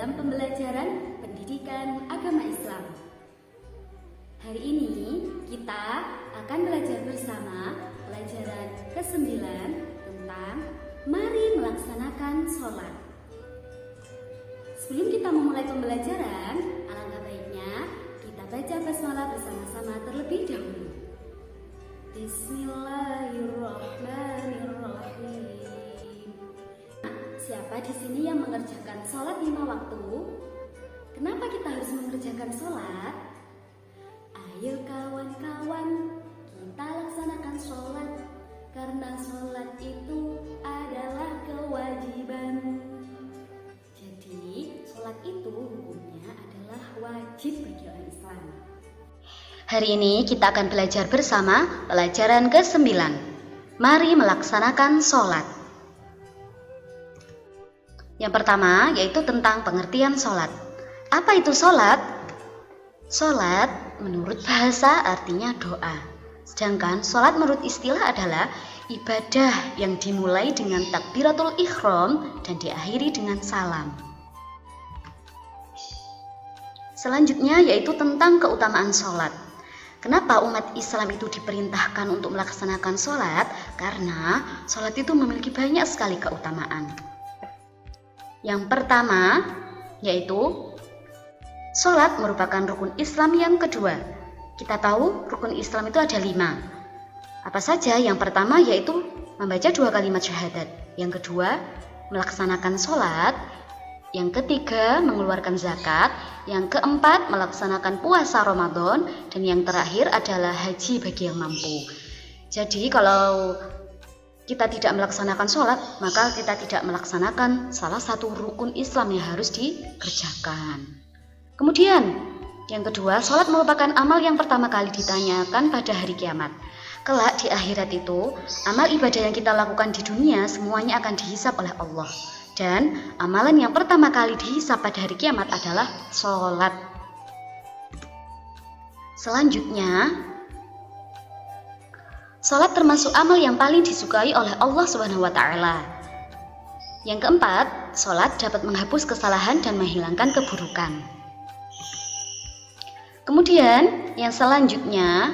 dalam pembelajaran pendidikan agama Islam. Hari ini kita akan belajar bersama pelajaran ke-9 tentang mari melaksanakan sholat. Sebelum kita memulai pembelajaran, alangkah baiknya kita baca basmalah bersama-sama terlebih dahulu. Bismillahirrahmanirrahim. Siapa di sini yang mengerjakan sholat 5 waktu? Kenapa kita harus mengerjakan sholat? Ayo kawan-kawan, kita laksanakan sholat, karena sholat itu adalah kewajiban. Jadi, sholat itu hukumnya adalah wajib bagi orang Islam. Hari ini kita akan belajar bersama pelajaran ke-9. Mari melaksanakan sholat. Yang pertama yaitu tentang pengertian sholat. Apa itu sholat? Sholat menurut bahasa artinya doa. Sedangkan sholat menurut istilah adalah ibadah yang dimulai dengan takbiratul ihram dan diakhiri dengan salam. Selanjutnya yaitu tentang keutamaan sholat. Kenapa umat Islam itu diperintahkan untuk melaksanakan sholat? Karena sholat itu memiliki banyak sekali keutamaan. Yang pertama yaitu sholat merupakan rukun Islam yang kedua. Kita tahu rukun Islam itu ada 5. Apa saja? Yang pertama yaitu membaca 2 kalimat syahadat. Yang kedua melaksanakan sholat. Yang ketiga mengeluarkan zakat. Yang keempat melaksanakan puasa Ramadan. Dan yang terakhir adalah haji bagi yang mampu. Jadi kalau kita tidak melaksanakan sholat, maka kita tidak melaksanakan salah satu rukun Islam yang harus dikerjakan. Kemudian yang kedua, sholat merupakan amal yang pertama kali ditanyakan pada hari kiamat. Kelak di akhirat itu, amal ibadah yang kita lakukan di dunia semuanya akan dihisab oleh Allah. Dan amalan yang pertama kali dihisab pada hari kiamat adalah sholat. Selanjutnya, sholat termasuk amal yang paling disukai oleh Allah Subhanahu wa Ta'ala. Yang keempat, sholat dapat menghapus kesalahan dan menghilangkan keburukan. Kemudian, yang selanjutnya,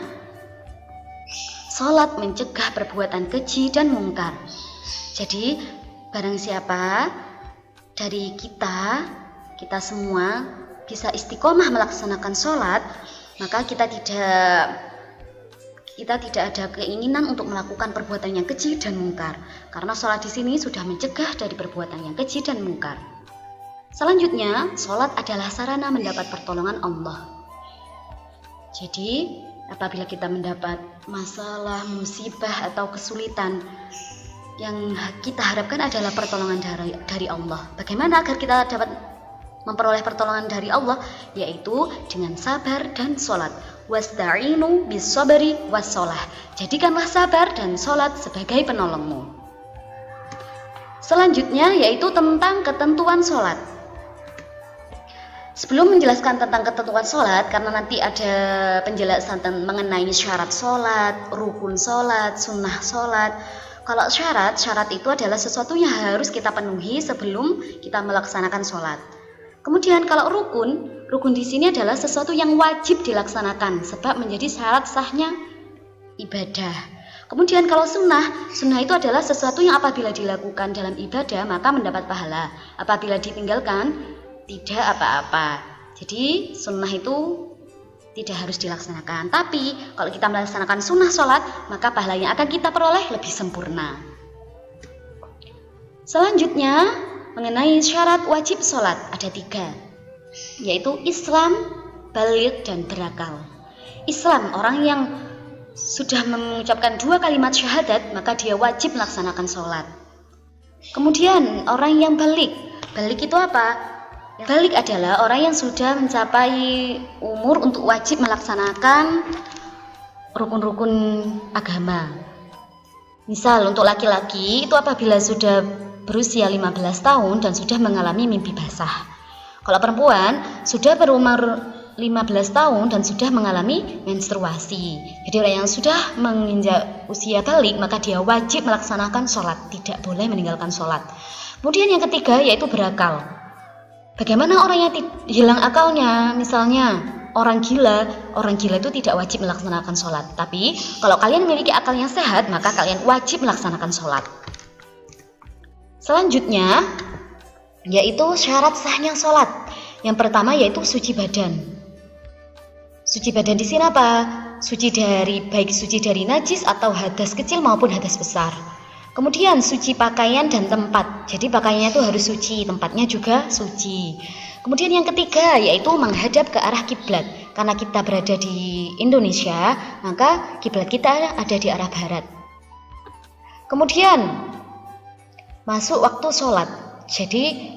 sholat mencegah perbuatan keji dan mungkar. Jadi, barang siapa dari kita semua bisa istiqomah melaksanakan sholat, maka kita tidak ada keinginan untuk melakukan perbuatan yang keji dan mungkar, karena sholat di sini sudah mencegah dari perbuatan yang keji dan mungkar. Selanjutnya, sholat adalah sarana mendapat pertolongan Allah. Jadi, apabila kita mendapat masalah, musibah atau kesulitan, yang kita harapkan adalah pertolongan dari Allah. Bagaimana agar kita dapat memperoleh pertolongan dari Allah? Yaitu dengan sabar dan sholat. Wasta'inu bis-sabri was-sholah. Jadikanlah sabar dan sholat sebagai penolongmu. Selanjutnya yaitu tentang ketentuan sholat. Sebelum menjelaskan tentang ketentuan sholat, karena nanti ada penjelasan mengenai syarat sholat, rukun sholat, sunnah sholat. Kalau syarat itu adalah sesuatu yang harus kita penuhi sebelum kita melaksanakan sholat. Kemudian kalau rukun di sini adalah sesuatu yang wajib dilaksanakan sebab menjadi syarat sahnya ibadah. Kemudian kalau sunnah itu adalah sesuatu yang apabila dilakukan dalam ibadah maka mendapat pahala. Apabila ditinggalkan tidak apa-apa. Jadi sunnah itu tidak harus dilaksanakan. Tapi kalau kita melaksanakan sunnah sholat, maka pahala yang akan kita peroleh lebih sempurna. Selanjutnya mengenai syarat wajib sholat ada 3, yaitu Islam, baligh, dan berakal. Islam, orang yang sudah mengucapkan 2 kalimat syahadat, maka dia wajib melaksanakan sholat. Kemudian orang yang baligh itu apa? Baligh adalah orang yang sudah mencapai umur untuk wajib melaksanakan rukun-rukun agama. Misal untuk laki-laki itu apabila sudah berusia 15 tahun dan sudah mengalami mimpi basah. Kalau perempuan sudah berumur 15 tahun dan sudah mengalami menstruasi. Jadi orang yang sudah menginjak usia baligh maka dia wajib melaksanakan sholat, tidak boleh meninggalkan sholat. Kemudian yang ketiga yaitu berakal. Bagaimana orang yang hilang akalnya? Misalnya orang gila itu tidak wajib melaksanakan sholat. Tapi kalau kalian memiliki akal yang sehat, maka kalian wajib melaksanakan sholat. Selanjutnya, yaitu syarat sahnya sholat. Yang pertama yaitu suci badan. Suci badan di sini apa? Baik suci dari najis atau hadas kecil maupun hadas besar. Kemudian suci pakaian dan tempat. Jadi pakaiannya itu harus suci, tempatnya juga suci. Kemudian yang ketiga yaitu menghadap ke arah kiblat. Karena kita berada di Indonesia, maka kiblat kita ada di arah barat. Kemudian masuk waktu sholat. Jadi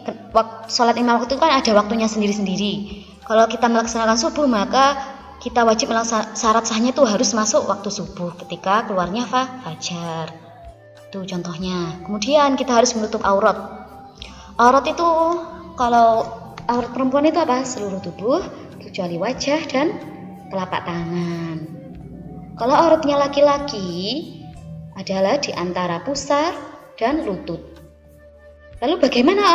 sholat 5 waktu itu kan ada waktunya sendiri-sendiri. Kalau kita melaksanakan subuh, maka kita wajib syarat sahnya itu harus masuk waktu subuh ketika keluarnya fajar. Itu contohnya. Kemudian kita harus menutup aurat. Aurat itu, kalau aurat perempuan itu apa? Seluruh tubuh kecuali wajah dan telapak tangan. Kalau auratnya laki-laki adalah di antara pusar dan lutut. Lalu bagaimana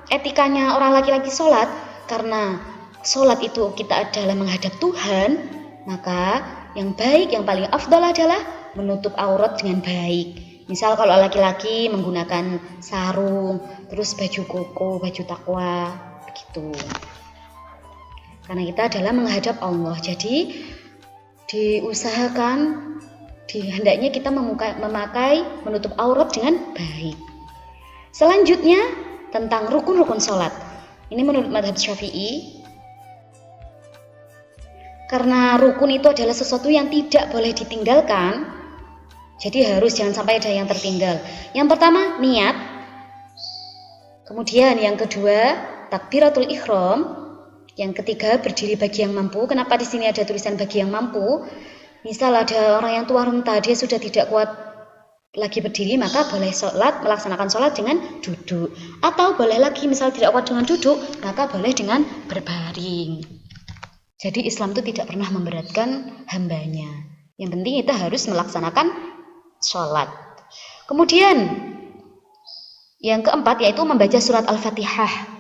etikanya orang laki-laki sholat? Karena sholat itu kita adalah menghadap Tuhan, maka yang baik, yang paling afdal adalah menutup aurat dengan baik. Misal kalau laki-laki menggunakan sarung, terus baju koko, baju takwa, begitu. Karena kita adalah menghadap Allah, jadi hendaknya kita memakai menutup aurat dengan baik. Selanjutnya tentang rukun-rukun sholat. Ini menurut mazhab Syafi'i, karena rukun itu adalah sesuatu yang tidak boleh ditinggalkan, jadi jangan sampai ada yang tertinggal. Yang pertama niat, kemudian yang kedua takbiratul ihram, yang ketiga berdiri bagi yang mampu. Kenapa di sini ada tulisan bagi yang mampu? Misal ada orang yang tua renta, dia sudah tidak kuat lagi berdiri, maka boleh melaksanakan sholat dengan duduk. Atau boleh lagi misal tidak kuat dengan duduk, maka boleh dengan berbaring. Jadi Islam itu tidak pernah memberatkan hambanya. Yang penting kita harus melaksanakan sholat. Kemudian yang keempat yaitu membaca surat Al-Fatihah.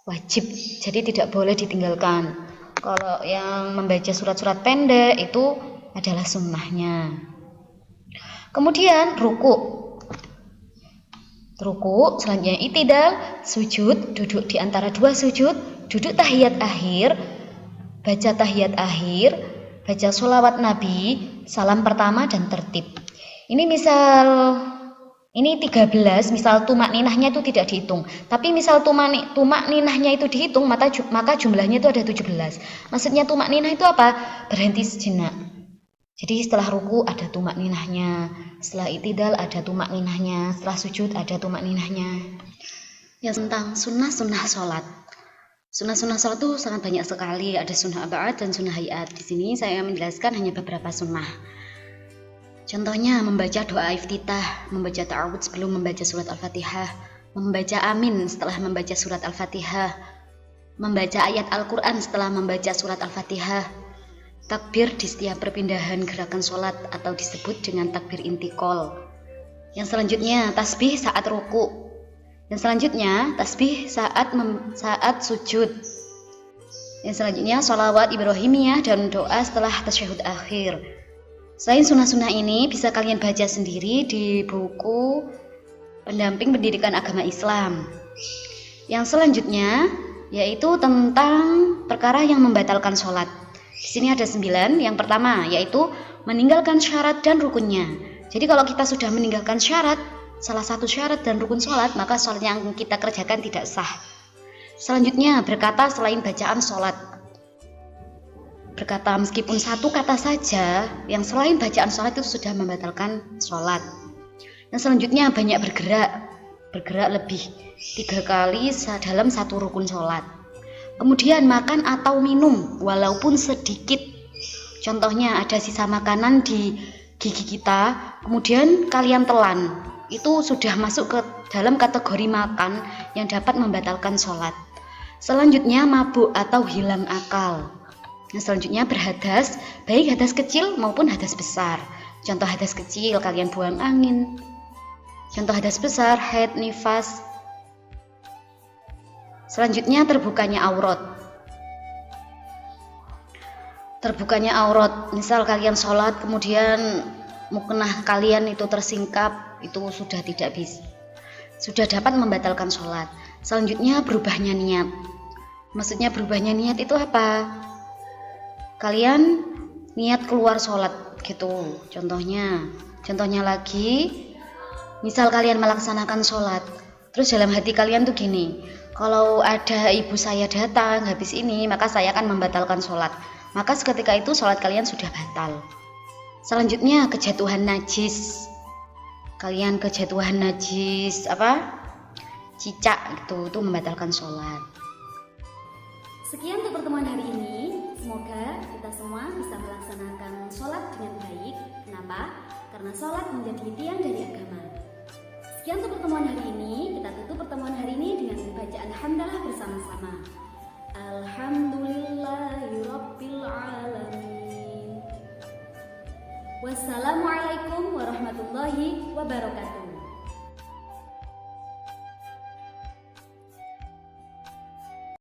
Wajib, jadi tidak boleh ditinggalkan. Kalau yang membaca surat-surat pendek itu adalah sunnahnya. Kemudian ruku, selanjutnya i'tidal, sujud, duduk di antara dua sujud, duduk tahiyat akhir, baca tahiyat akhir, baca sholawat Nabi, salam pertama dan tertib. Ini 13, misal tumak ninahnya itu tidak dihitung. Tapi misal tumak ninahnya itu dihitung, maka jumlahnya itu ada 17. Maksudnya tumak ninah itu apa? Berhenti sejenak. Jadi setelah ruku ada tumak ninahnya, setelah i'tidal ada tumak ninahnya, setelah sujud ada tumak ninahnya. Yang tentang sunnah-sunnah sholat. Sunnah-sunnah sholat itu sangat banyak sekali. Ada sunnah ab'ad dan sunnah hayat. Di sini saya menjelaskan hanya beberapa sunnah. Contohnya membaca doa iftitah, membaca ta'awudz sebelum membaca surat Al-Fatihah, membaca amin setelah membaca surat Al-Fatihah, membaca ayat Al-Quran setelah membaca surat Al-Fatihah, takbir di setiap perpindahan gerakan sholat atau disebut dengan takbir intikol. Yang selanjutnya tasbih saat ruku. Yang selanjutnya tasbih saat sujud. Yang selanjutnya sholawat Ibrahimiyah dan doa setelah tasyahud akhir. Selain sunnah-sunnah ini bisa kalian baca sendiri di buku Pendamping Pendidikan Agama Islam. Yang selanjutnya yaitu tentang perkara yang membatalkan sholat. Di sini ada 9. Yang pertama yaitu meninggalkan syarat dan rukunnya. Jadi kalau kita sudah meninggalkan salah satu syarat dan rukun sholat, maka sholat yang kita kerjakan tidak sah. Selanjutnya berkata selain bacaan sholat. Berkata meskipun satu kata saja yang selain bacaan sholat itu sudah membatalkan sholat. Yang selanjutnya banyak bergerak lebih 3 kali dalam satu rukun sholat. Kemudian makan atau minum walaupun sedikit. Contohnya ada sisa makanan di gigi kita, kemudian kalian telan, itu sudah masuk ke dalam kategori makan yang dapat membatalkan sholat. Selanjutnya mabuk atau hilang akal. Yang selanjutnya berhadas, baik hadas kecil maupun hadas besar. Contoh hadas kecil, kalian buang angin. Contoh hadas besar, haid, nifas. Selanjutnya terbukanya aurat. Terbukanya aurat, misal kalian sholat kemudian mukena kalian itu tersingkap, itu sudah tidak bisa, sudah dapat membatalkan sholat. Selanjutnya berubahnya niat. Maksudnya berubahnya niat itu apa? Kalian niat keluar sholat gitu. Contohnya lagi, misal kalian melaksanakan sholat, terus dalam hati kalian tuh gini, kalau ada ibu saya datang habis ini, maka saya akan membatalkan sholat. Maka seketika itu sholat kalian sudah batal. Selanjutnya kejatuhan najis. Kalian kejatuhan najis cicak gitu, itu membatalkan sholat. Sekian untuk pertemuan hari ini. Semoga kita semua bisa melaksanakan sholat dengan baik. Kenapa? Karena sholat menjadi tiang dari agama. Sekian untuk pertemuan hari ini. Kita tutup pertemuan hari ini dengan bacaan hamdalah bersama-sama. Alhamdulillahirabbil alamin. Wassalamualaikum warahmatullahi wabarakatuh.